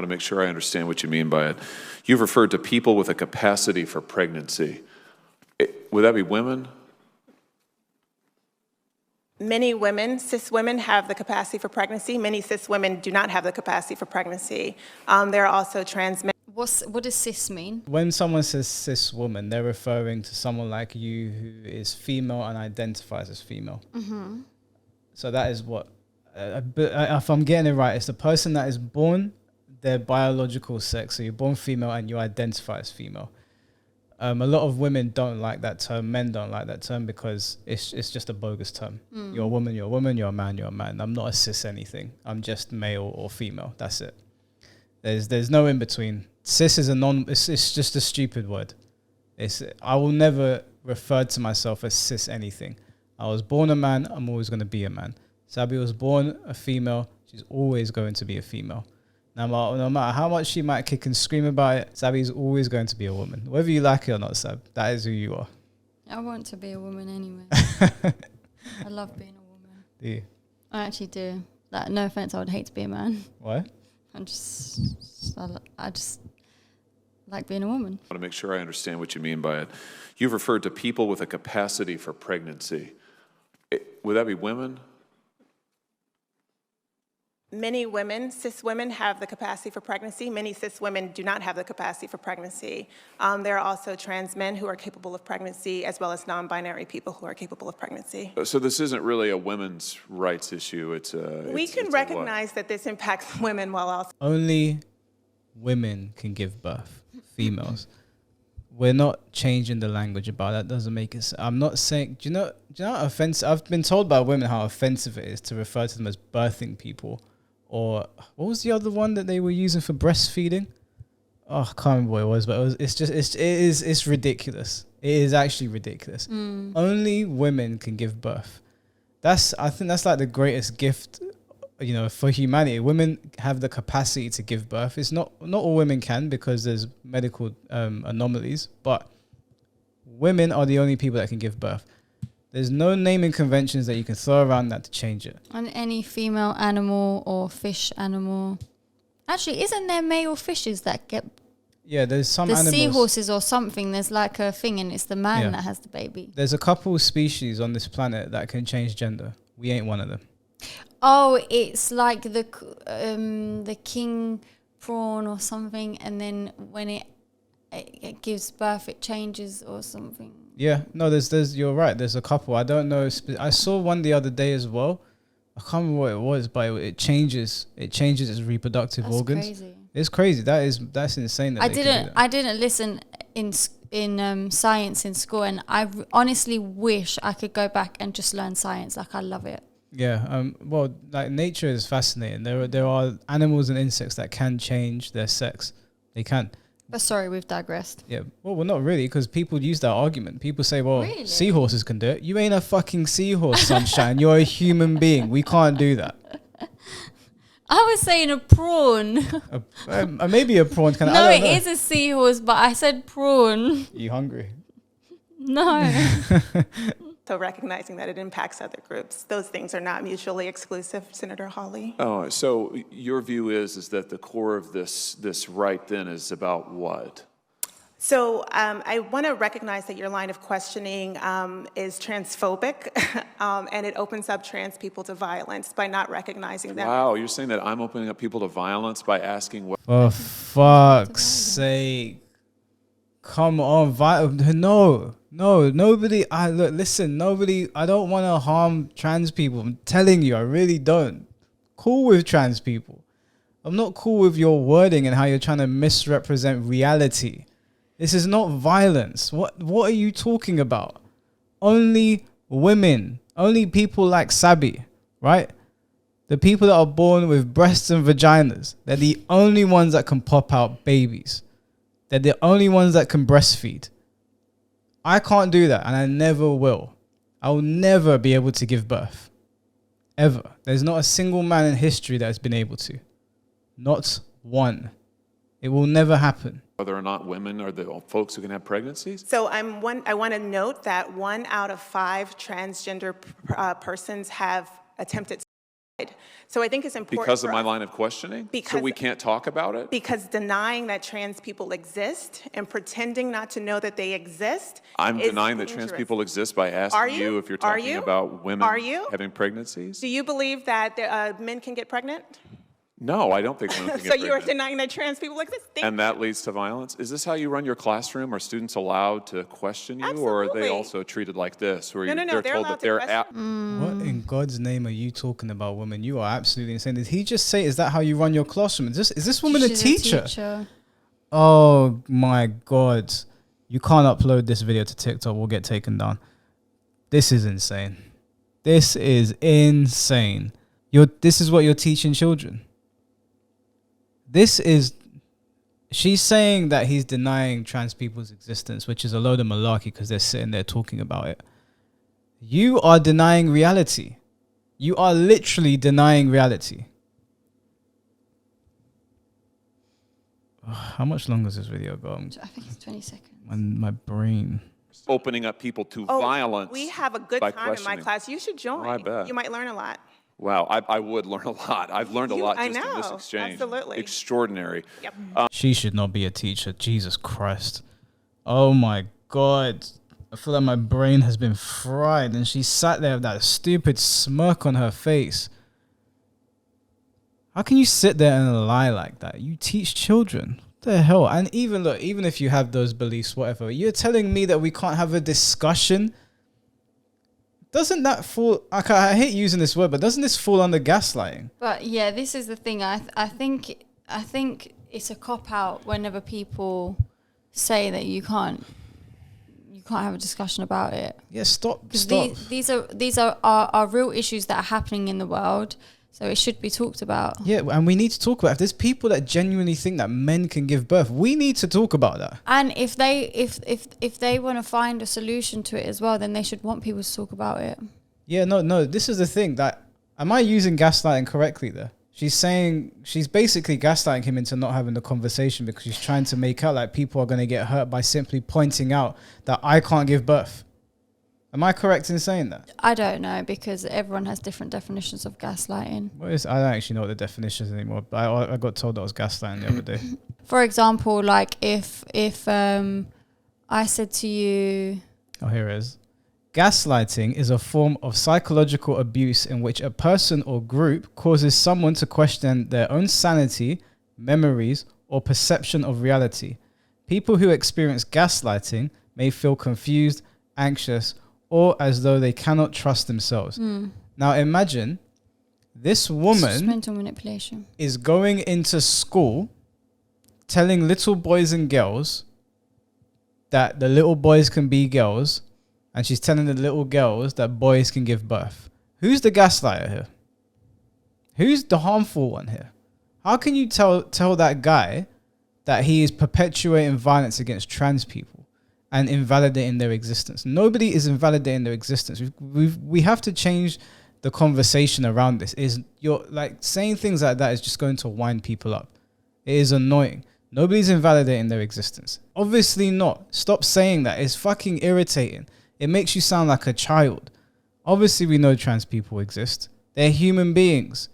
to make sure I understand what you mean by it. You've referred to people with a capacity for pregnancy. Would that be women? Many women, cis women, have the capacity for pregnancy. Many cis women do not have the capacity for pregnancy. There are also trans men. What does cis mean? When someone says cis woman, they're referring to someone like you who is female and identifies as female. Mm-hmm. So that is what, if I'm getting it right, it's the person that is born their biological sex. So you're born female and you identify as female. A lot of women don't like that term. Men don't like that term because it's just a bogus term. You're a woman, you're a woman, you're a man, you're a man. I'm not a cis anything. I'm just male or female. That's it. There's no in between. Cis is it's just a stupid word. I will never refer to myself as cis anything. I was born a man, I'm always going to be a man. Sabi was born a female, she's always going to be a female. No matter how much she might kick and scream about it, Sabi's always going to be a woman. Whether you like it or not, Sab, that is who you are. I want to be a woman anyway. I love being a woman. Do you? I actually do. Like, no offense, I would hate to be a man. Why? I just like being a woman. I want to make sure I understand what you mean by it. You've referred to people with a capacity for pregnancy. Would that be women? Many women, cis women, have the capacity for pregnancy. Many cis women do not have the capacity for pregnancy. There are also trans men who are capable of pregnancy, as well as non-binary people who are capable of pregnancy. So this isn't really a women's rights issue. We can recognize that this impacts women while also... Only women can give birth, females. We're not changing the language about that. Doesn't make it. I'm not saying. Do you know how offensive? I've been told by women how offensive it is to refer to them as birthing people, or what was the other one that they were using for breastfeeding? Oh, I can't remember what it was, but it's ridiculous. It is actually ridiculous. Only women can give birth. I think that's like the greatest gift, for humanity. Women have the capacity to give birth. It's not all women can, because there's medical anomalies, but women are the only people that can give birth. There's no naming conventions that you can throw around that to change it. On any female animal or fish animal. Actually, isn't there male fishes that get... Yeah, there's some animals... seahorses or something, there's like a thing and it's the man that has the baby. There's a couple of species on this planet that can change gender. We ain't one of them. Oh, it's like the king prawn or something, and then when it gives birth, it changes or something. Yeah, no, there's you're right. There's a couple. I don't know. I saw one the other day as well. I can't remember what it was, but it changes. It changes its reproductive organs. Crazy. It's crazy. That's insane. That I didn't listen in science in school, and I honestly wish I could go back and just learn science. Like, I love it. Yeah. Well, like, nature is fascinating. There are animals and insects that can change their sex. They can. But sorry, we've digressed. Yeah. Well, not really, because people use that argument. People say, well, really? Seahorses can do it. You ain't a fucking seahorse, sunshine. You're a human being. We can't do that. I was saying a prawn. Maybe a prawn can. No, it is a seahorse, but I said prawn. You hungry? No. So recognizing that it impacts other groups. Those things are not mutually exclusive, Senator Hawley. Oh, so your view is that the core of this right then is about what? So I want to recognize that your line of questioning is transphobic, and it opens up trans people to violence by not recognizing them. Wow, you're saying that I'm opening up people to violence by asking what? For fuck's sake. Come on, no, nobody, nobody, I don't want to harm trans people. I'm telling you, I really don't. Cool with trans people. I'm not cool with your wording and how you're trying to misrepresent reality. This is not violence. What are you talking about? Only women, only people like Sabi, right? The people that are born with breasts and vaginas, they're the only ones that can pop out babies. They're the only ones that can breastfeed. I can't do that, and I never will. I will never be able to give birth. Ever. There's not a single man in history that has been able to. Not one. It will never happen. Whether or not women are the folks who can have pregnancies? So I want to note that 1 out of 5 transgender persons have attempted So I think it's important Because of for my us- line of questioning? So Because- we can't talk about it? because denying that trans people exist and pretending not to know that they exist I'm is denying that trans dangerous. people exist by Are asking you? you if you're Are talking you? about women Are you? having pregnancies. Do you believe that men can get pregnant? No, I don't think women can So get you are pregnant. denying that trans people exist? Thank And that leads to violence? Is this how you run your classroom? Are students allowed to question you? Or are they Absolutely. also treated like this, where No, they're they're told allowed that to they're question- What in God's name are you talking about, women? You are absolutely insane. Did he just say, is that how you run your classroom? Is this woman a She's teacher? Oh my God. You can't upload this video to TikTok. We'll get taken down. This is insane. This is insane. This is what you're teaching children. She's saying that he's denying trans people's existence, which is a load of malarkey because they're sitting there talking about it. You are denying reality. You are literally denying reality. How much longer is this video going? I think it's 20 seconds. My brain. opening up people to Oh, violence. we have a good by time in my questioning. class. You should join. Oh, I bet. You might learn a lot. Wow, I would learn a lot. I've learned a lot I just in this know, exchange. absolutely. Extraordinary. Yep. She should not be a teacher. Jesus Christ. Oh my God. I feel like my brain has been fried. And she sat there with that stupid smirk on her face. How can you sit there and lie like that? You teach children. What the hell? And even look, even if you have those beliefs, whatever, you're telling me that we can't have a discussion? Doesn't that fall? I hate using this word, but doesn't this fall under gaslighting? But yeah, this is the thing. I think it's a cop out whenever people say that you can't have a discussion about it. Yeah, stop. Because Stop. these are real issues that are happening in the world, so it should be talked about. Yeah, and we need to talk about it. If there's people that genuinely think that men can give birth, we need to talk about that. And if they want to find a solution to it as well, then they should want people to talk about it. Yeah, no, this is the thing. That am I using gaslighting correctly there? She's basically gaslighting him into not having the conversation because she's trying to make out like people are going to get hurt by simply pointing out that I can't give birth. Am I correct in saying that? I don't know, because everyone has different definitions of gaslighting. I don't actually know what the definition is anymore, but I got told that I was gaslighting the other day. For example, like if I said to you, Oh, here it is. Gaslighting is a form of psychological abuse in which a person or group causes someone to question their own sanity, memories, or perception of reality. People who experience gaslighting may feel confused, anxious, or as though they cannot trust themselves. Now imagine this it's just woman mental manipulation. is going into school telling little boys and girls that the little boys can be girls, and she's telling the little girls that boys can give birth. Who's the gaslighter here? Who's the harmful one here? How can you tell that guy that he is perpetuating violence against trans people and invalidating their existence? Nobody is invalidating their existence. We have to change the conversation around this. You're like saying things like that is just going to wind people up. It is annoying. Nobody's invalidating their existence. Obviously not. Stop saying that. It's fucking irritating. It makes you sound like a child. Obviously we know trans people exist. They're human beings.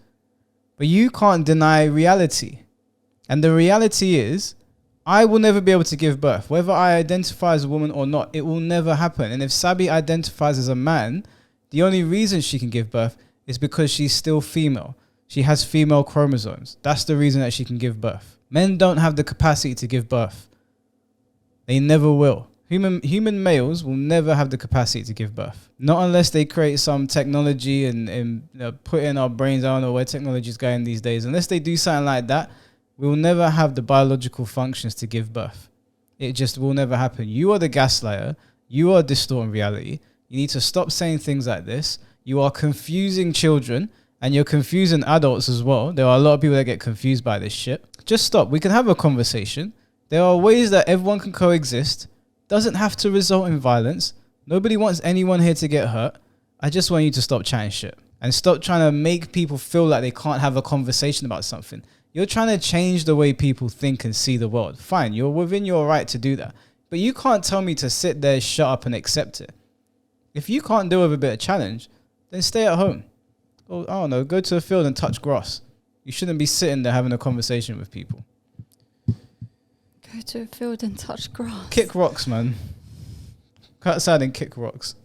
But you can't deny reality. And the reality is, I will never be able to give birth. Whether I identify as a woman or not, it will never happen. And if Sabi identifies as a man, the only reason she can give birth is because she's still female. She has female chromosomes. That's the reason that she can give birth. Men don't have the capacity to give birth. They never will. Human males will never have the capacity to give birth. Not unless they create some technology and put in our brains. I don't know where technology is going these days. Unless they do something like that, we will never have the biological functions to give birth. It just will never happen. You are the gaslighter. You are distorting reality. You need to stop saying things like this. You are confusing children and you're confusing adults as well. There are a lot of people that get confused by this shit. Just stop. We can have a conversation. There are ways that everyone can coexist. Doesn't have to result in violence. Nobody wants anyone here to get hurt. I just want you to stop chatting shit and stop trying to make people feel like they can't have a conversation about something. You're trying to change the way people think and see the world. Fine, you're within your right to do that. But you can't tell me to sit there, shut up and accept it. If you can't deal with a bit of challenge, then stay at home. Go, I don't know, go to a field and touch grass. You shouldn't be sitting there having a conversation with people. Go to a field and touch grass. Kick rocks, man. Go outside and kick rocks.